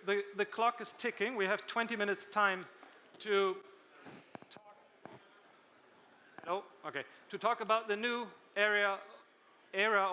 the clock is ticking. We have 20 minutes time to talk about the new era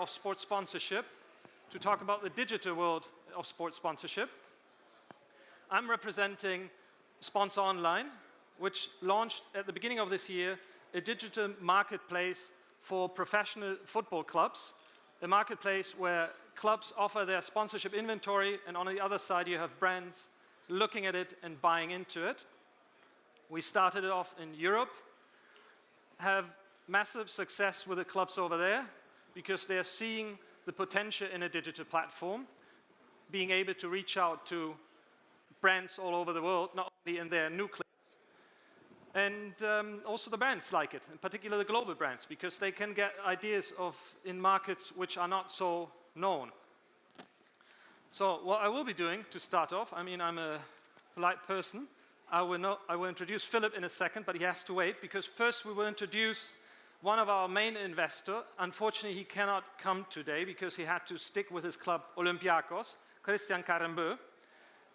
of sports sponsorship, to talk about the digital world of sports sponsorship. I'm representing Sponsor Online, which launched at the beginning of this year a digital marketplace for professional football clubs, a marketplace where clubs offer their sponsorship inventory, and on the other side you have brands looking at it and buying into it. We started it off in Europe, have massive success with the clubs over there because they're seeing the potential in a digital platform, being able to reach out to brands all over the world, not only in their nucleus. And also the brands like it, in particular the global brands, because they can get ideas in markets which are not so known. So what I will be doing to start off, I mean, I'm a polite person. I will introduce Philip in a second, but he has to wait, because first we will introduce one of our main investors. Unfortunately, he cannot come today because he had to stick with his club Olympiacos, Christian Carambeu.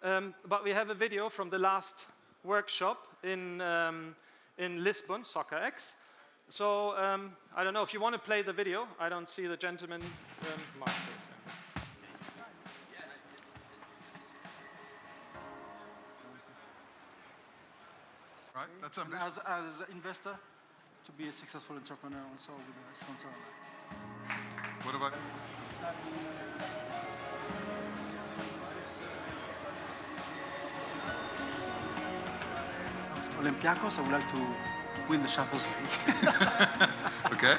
But we have a video from the last workshop in Lisbon, Soccerex. So I don't know if you want to play the video. I don't see the gentleman. Mark, right, that's ambitious. As an investor, to be a successful entrepreneur also with a sponsor. What about Olympiacos? I would like to win the Champions League. Okay.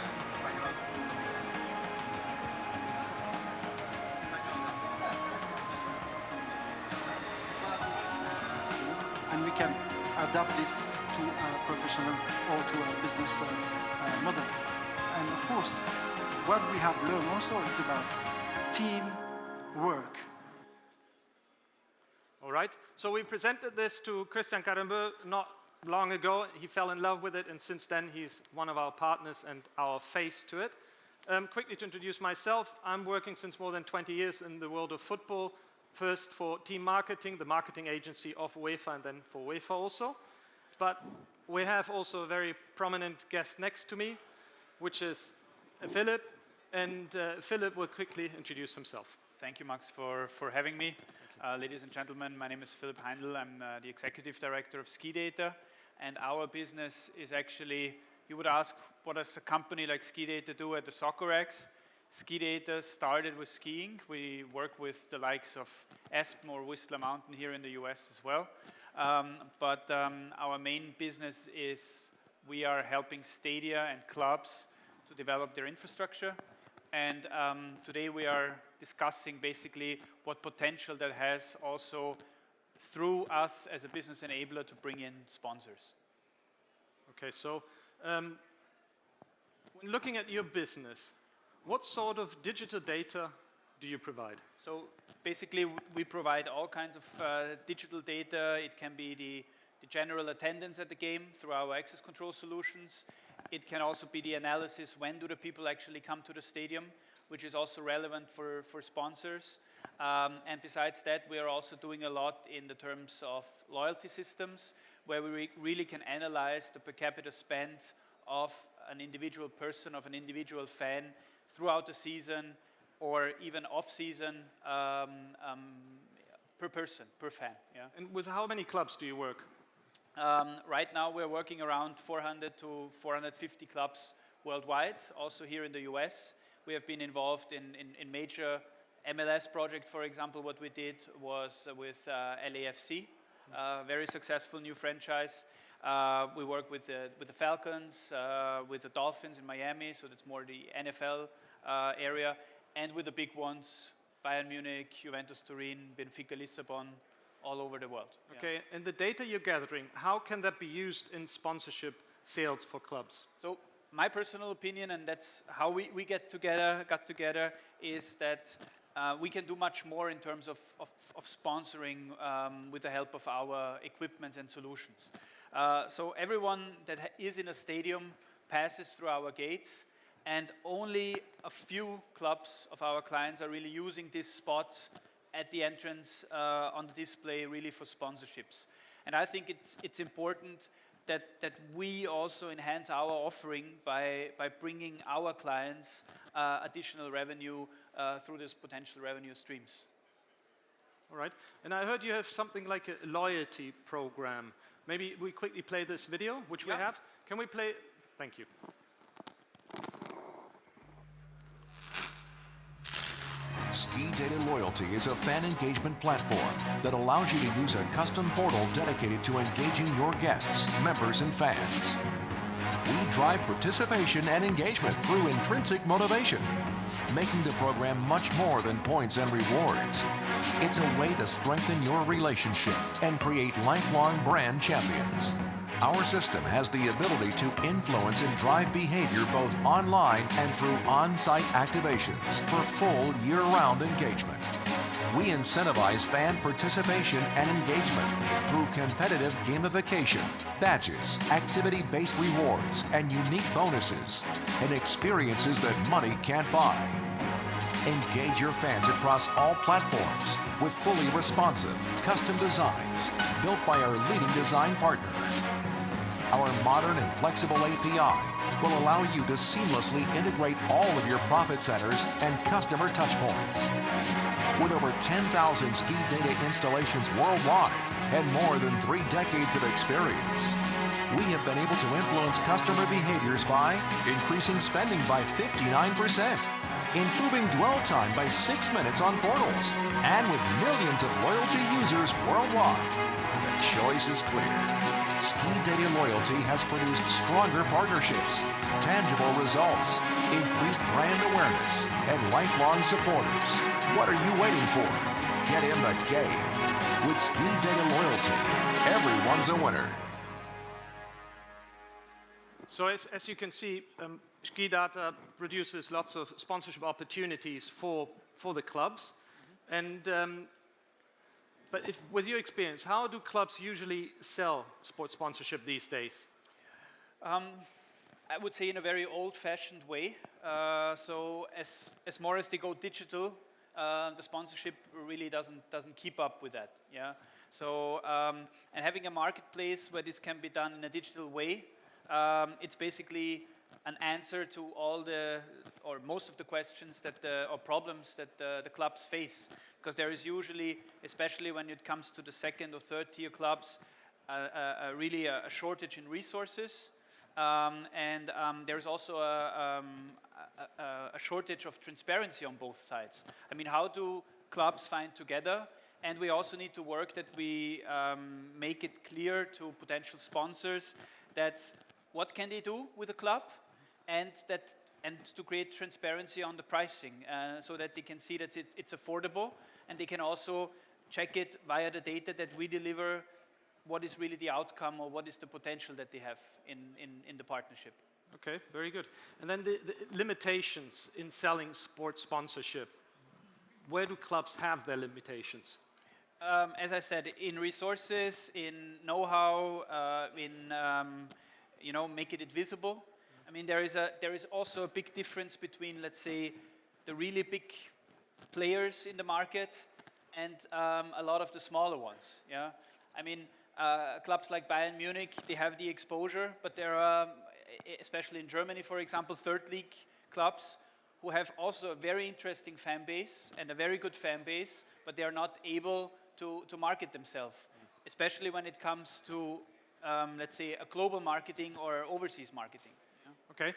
And we can adapt this to a professional or to a business model. And of course, what we have learned also is about teamwork. All right, so we presented this to Christian Carambeu not long ago. He fell in love with it, and since then he's one of our partners and our face to it. Quickly to introduce myself, I'm working since more than 20 years in the world of football, first for Team Marketing, the marketing agency of UEFA, and then for UEFA also. But we have also a very prominent guest next to me, which is Philip, and Philip will quickly introduce himself. Thank you, Max, for having me. Ladies and gentlemen, my name is Philip Heindl. I'm the Executive Director of Ski Data, and our business is actually, you would ask, what does a company like Ski Data do at the Soccerex? Ski Data started with skiing. We work with the likes of Aspen or Whistler Mountain here in the US as well. But our main business is we are helping stadia and clubs to develop their infrastructure. And today we are discussing basically what potential that has also through us as a business enabler to bring in sponsors. Okay, so when looking at your business, what sort of digital data do you provide? So basically we provide all kinds of digital data. It can be the general attendance at the game through our access control solutions. It can also be the analysis, when do the people actually come to the stadium, which is also relevant for sponsors. And besides that, we are also doing a lot in the terms of loyalty systems, where we really can analyze the per capita spend of an individual person, of an individual fan throughout the season, or even off-season, per person, per fan. Yeah. And with how many clubs do you work? Right now we're working around 400 to 450 clubs worldwide, also here in the US. We have been involved in major MLS project. For example, what we did was with LAFC, very successful new franchise. We work with the Falcons, with the Dolphins in Miami, so that's more the NFL area, and with the big ones, Bayern Munich, Juventus Turin, Benfica Lissabon, all over the world. Okay, yeah. And the data you're gathering, how can that be used in sponsorship sales for clubs? So my personal opinion, and that's how we got together, is that we can do much more in terms of sponsoring with the help of our equipment and solutions. So everyone that is in a stadium passes through our gates, and only a few clubs of our clients are really using this spot at the entrance on the display really for sponsorships. And I think it's important that we also enhance our offering by bringing our clients additional revenue through these potential revenue streams. All right. And I heard you have something like a loyalty program. Maybe we quickly play this video, which we have. Can we play? Thank you. Ski Data Loyalty is a fan engagement platform that allows you to use a custom portal dedicated to engaging your guests, members, and fans. We drive participation and engagement through intrinsic motivation, making the program much more than points and rewards. It's a way to strengthen your relationship and create lifelong brand champions. Our system has the ability to influence and drive behavior both online and through on-site activations for full year-round engagement. We incentivize fan participation and engagement through competitive gamification, badges, activity-based rewards, and unique bonuses, and experiences that money can't buy. Engage your fans across all platforms with fully responsive, custom designs built by our leading design partner. Our modern and flexible API will allow you to seamlessly integrate all of your profit centers and customer touchpoints. With over 10,000 ski data installations worldwide and more than 3 decades of experience, we have been able to influence customer behaviors by increasing spending by 59%, improving dwell time by 6 minutes on portals, and with millions of loyalty users worldwide. The choice is clear. Ski Data Loyalty has produced stronger partnerships, tangible results, increased brand awareness, and lifelong supporters. What are you waiting for? Get in the game. With Ski Data Loyalty, everyone's a winner. So as you can see, Ski Data produces lots of sponsorship opportunities for the clubs. And but with your experience, how do clubs usually sell sports sponsorship these days? I would say in a very old-fashioned way. So as more as they go digital, the sponsorship really doesn't keep up with that. Yeah. So and having a marketplace where this can be done in a digital way, it's basically an answer to all the or most of the questions that or problems that the clubs face. Because there is usually, especially when it comes to the second or third tier clubs, really a shortage in resources. And there's also a shortage of transparency on both sides. I mean, how do clubs find together? And we also need to work that we make it clear to potential sponsors that what can they do with a club, and to create transparency on the pricing, so that they can see that it's affordable, and they can also check it via the data that we deliver, what is really the outcome or what is the potential that they have in the partnership. Okay, very good. And then the limitations in selling sports sponsorship. Where do clubs have their limitations? As I said, in resources, in know-how, making it visible. I mean, there is also a big difference between, let's say, the really big players in the market and a lot of the smaller ones. Yeah, I mean, clubs like Bayern Munich, they have the exposure, but there are, especially in Germany, for example, third league clubs who have also a very interesting fan base and a very good fan base, but they are not able to market themselves, especially when it comes to, let's say, a global marketing or overseas marketing. Okay,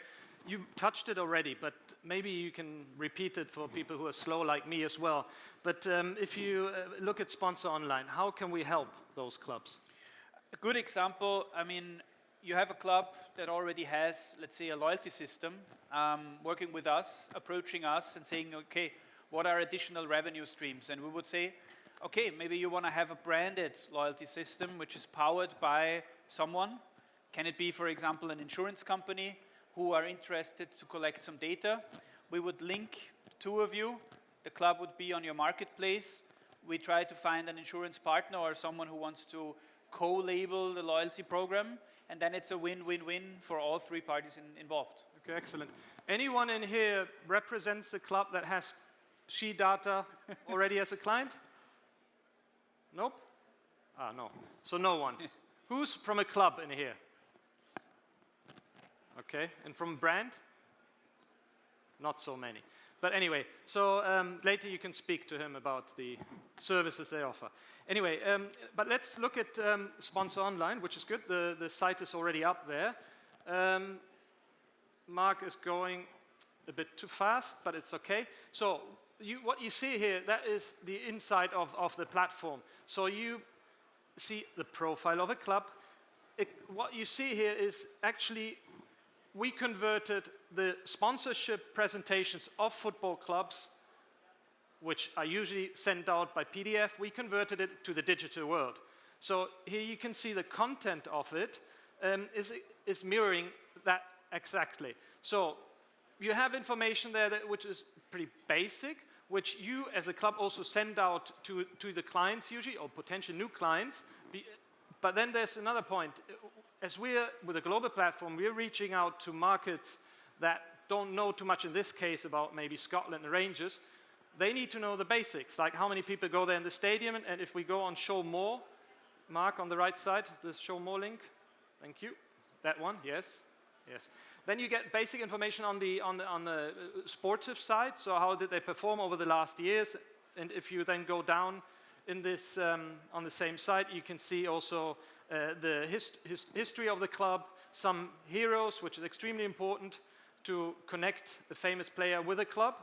you touched it already, but maybe you can repeat it for people who are slow like me as well. But if you look at Sponsor Online, how can we help those clubs? A good example, I mean, you have a club that already has, let's say, a loyalty system, working with us, approaching us and saying, okay, what are additional revenue streams? And we would say, okay, maybe you want to have a branded loyalty system which is powered by someone. Can it be, for example, an insurance company who are interested to collect some data? We would link the two of you. The club would be on your marketplace. We try to find an insurance partner or someone who wants to co-label the loyalty program, and then it's a win-win-win for all three parties involved. Okay, excellent. Anyone in here represents a club that has Ski Data already as a client? Nope? Ah, no. So no one. Who's from a club in here? Okay, and from brand? Not so many. But anyway, so later you can speak to him about the services they offer. Anyway, but let's look at Sponsor Online, which is good. The site is already up there. Mark is going a bit too fast, but it's okay. So what you see here, that is the inside of the platform. So you see the profile of a club. What you see here is actually we converted the sponsorship presentations of football clubs, which are usually sent out by PDF, we converted it to the digital world. So here you can see the content of it is mirroring that exactly. So you have information there which is pretty basic, which you as a club also send out to the clients usually, or potential new clients. But then there's another point. As we're, with a global platform, we're reaching out to markets that don't know too much in this case about maybe Scotland and Rangers. They need to know the basics, like how many people go there in the stadium, and if we go on Show More, Mark on the right side, this Show More link, thank you. That one, yes, yes. Then you get basic information on the sportive side, so how did they perform over the last years, and if you then go down in this, on the same site, you can see also the history of the club, some heroes, which is extremely important to connect a famous player with a club.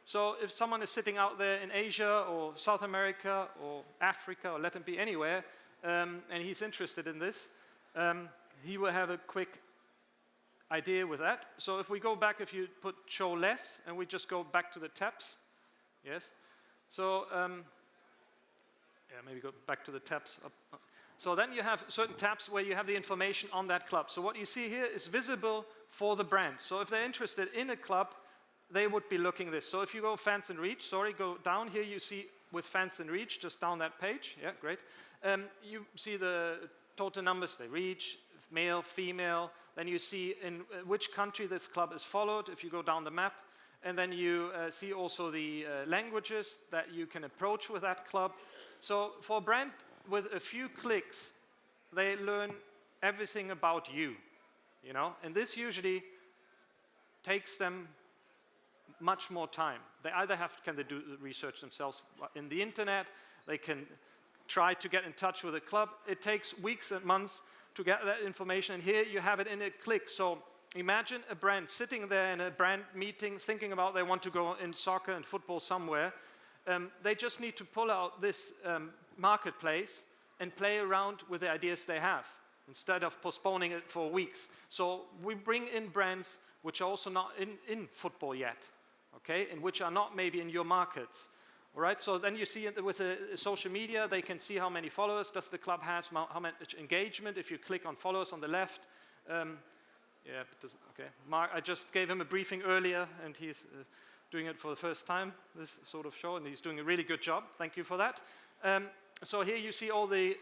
So if someone is sitting out there in Asia or South America or Africa or let him be anywhere, and he's interested in this, he will have a quick idea with that. So if we go back, if you put show less, and we just go back to the tabs, yes. So yeah, maybe go back to the tabs. So then you have certain tabs where you have the information on that club. So what you see here is visible for the brand. So if they're interested in a club, they would be looking this. So if you go Fans and Reach, sorry, go down here, you see with Fans and Reach, just down that page. Yeah, great. You see the total numbers they reach, male, female. Then you see in which country this club is followed, if you go down the map. And then you see also the languages that you can approach with that club. So for a brand, with a few clicks, they learn everything about you, you know? And this usually takes them much more time. They either can they do the research themselves in the internet, they can try to get in touch with a club. It takes weeks and months to get that information, and here you have it in a click. So imagine a brand sitting there in a brand meeting thinking about they want to go in soccer and football somewhere. They just need to pull out this marketplace and play around with the ideas they have instead of postponing it for weeks. So we bring in brands which are also not in football yet, okay, and which are not maybe in your markets. All right, so then you see it with social media, they can see how many followers does the club has, how much engagement. If you click on followers on the left, yeah, okay. Mark, I just gave him a briefing earlier, and he's doing it for the first time, this sort of show, and he's doing a really good job. Thank you for that. So here you see all the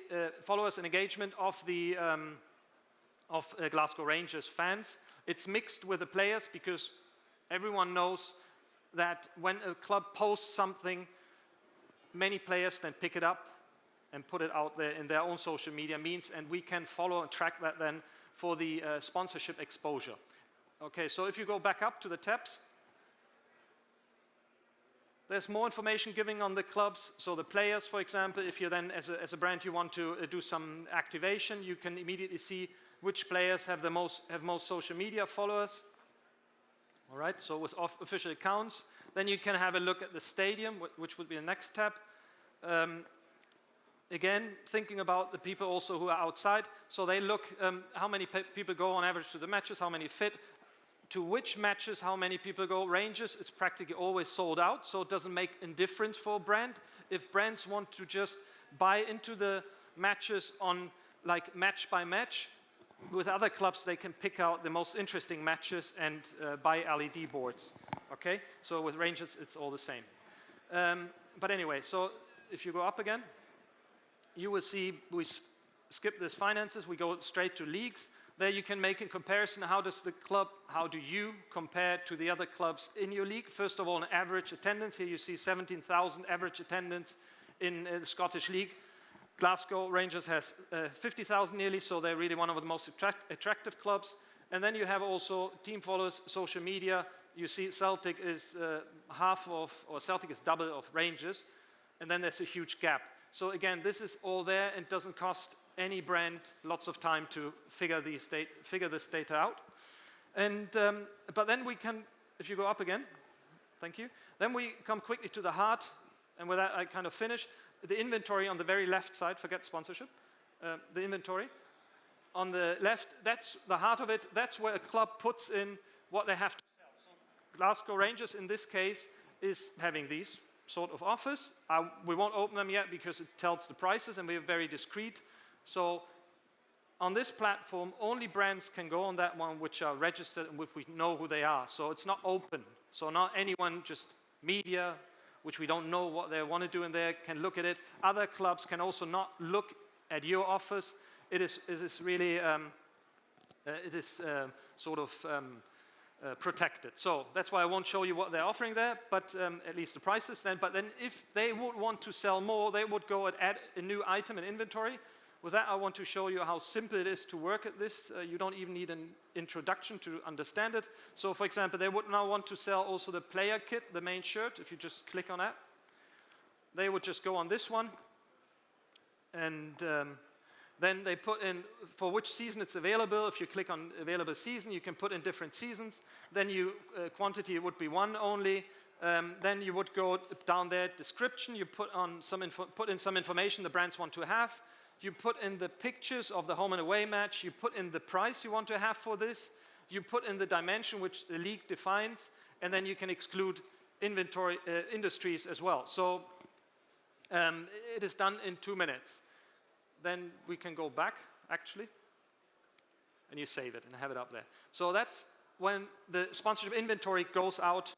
followers and engagement of the Glasgow Rangers fans. It's mixed with the players because everyone knows that when a club posts something, many players then pick it up and put it out there in their own social media means, and we can follow and track that then for the sponsorship exposure. Okay, so if you go back up to the tabs, there's more information giving on the clubs. So the players, for example, if you then, as a brand, you want to do some activation, you can immediately see which players have most social media followers. All right, so with official accounts. Then you can have a look at the stadium, which would be the next tab. Again, thinking about the people also who are outside. So they look how many people go on average to the matches, how many fit, to which matches, how many people go. Rangers, it's practically always sold out, so it doesn't make a difference for a brand. If brands want to just buy into the matches on like match by match, with other clubs they can pick out the most interesting matches and buy LED boards. Okay, so with Rangers it's all the same. But anyway, so if you go up again, you will see we skip this finances, we go straight to leagues. There you can make a comparison. How do you compare to the other clubs in your league? First of all, an average attendance. Here you see 17,000 average attendance in the Scottish League. Glasgow Rangers has 50,000 nearly, so they're really one of the most attractive clubs. And then you have also team followers, social media. You see Celtic is Celtic is double of Rangers, and then there's a huge gap. So again, this is all there and doesn't cost any brand lots of time to figure this data out. And but then we can, if you go up again, thank you. Then we come quickly to the heart, and with that I kind of finish. The inventory on the very left side, forget sponsorship, the inventory. On the left, that's the heart of it. That's where a club puts in what they have to sell. So Glasgow Rangers, in this case, is having these sort of offers. We won't open them yet because it tells the prices, and we're very discreet. So on this platform, only brands can go on that one which are registered and which we know who they are. So it's not open. So not anyone, just media, which we don't know what they want to do in there, can look at it. Other clubs can also not look at your offers. It is really protected. So that's why I won't show you what they're offering there, but at least the prices then. But then if they would want to sell more, they would go and add a new item in inventory. With that, I want to show you how simple it is to work at this. You don't even need an introduction to understand it. So for example, they would now want to sell also the player kit, the main shirt. If you just click on that, they would just go on this one, and then they put in for which season it's available. If you click on available season, you can put in different seasons. Then quantity would be one only. Then you would go down there, description. You put in some information the brands want to have. You put in the pictures of the home and away match. You put in the price you want to have for this. You put in the dimension which the league defines, and then you can exclude inventory industries as well. So it is done in 2 minutes. Then we can go back, actually, and you save it and have it up there. So that's when the sponsorship inventory goes out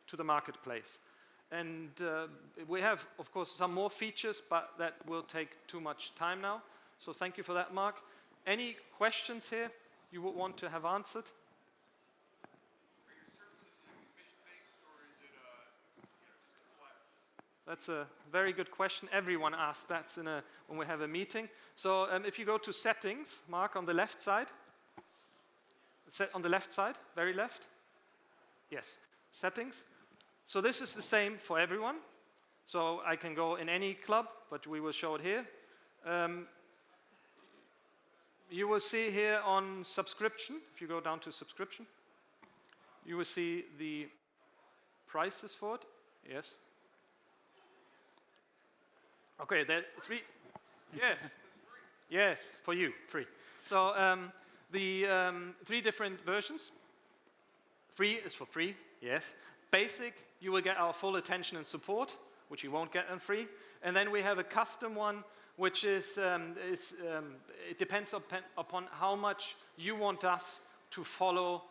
to the marketplace. And we have, of course, some more features, but that will take too much time now. So thank you for that, Mark. Any questions here you would want to have answered? That's a very good question. Everyone asks that when we have a meeting. So if you go to settings, Mark, on the left side. On the left side, very left. Yes, settings. So this is the same for everyone. So I can go in any club, but we will show it here. You will see here on subscription, if you go down to subscription, you will see the prices for it. Yes. Okay, there are three. Yes. Yes, for you, free. So the 3 different versions. Free is for free, yes. Basic, you will get our full attention and support, which you won't get on free. And then we have a custom one, which is, it depends upon how much you want us to follow,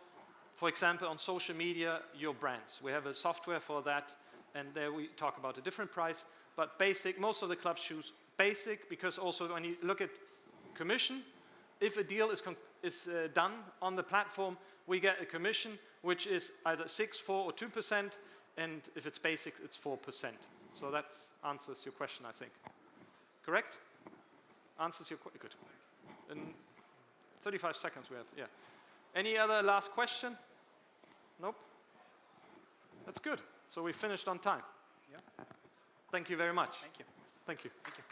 for example, on social media, your brands. We have a software for that, and there we talk about a different price. But basic, most of the clubs choose basic, because also when you look at commission, if a deal is done on the platform, we get a commission, which is either 6%, 4%, or 2%, and if it's basic, it's 4%. So that answers your question, I think. Correct? Answers your question. Good. In 35 seconds we have, yeah. Any other last question? Nope? That's good. So we finished on time. Yeah. Thank you very much. Thank you. Thank you. Thank you.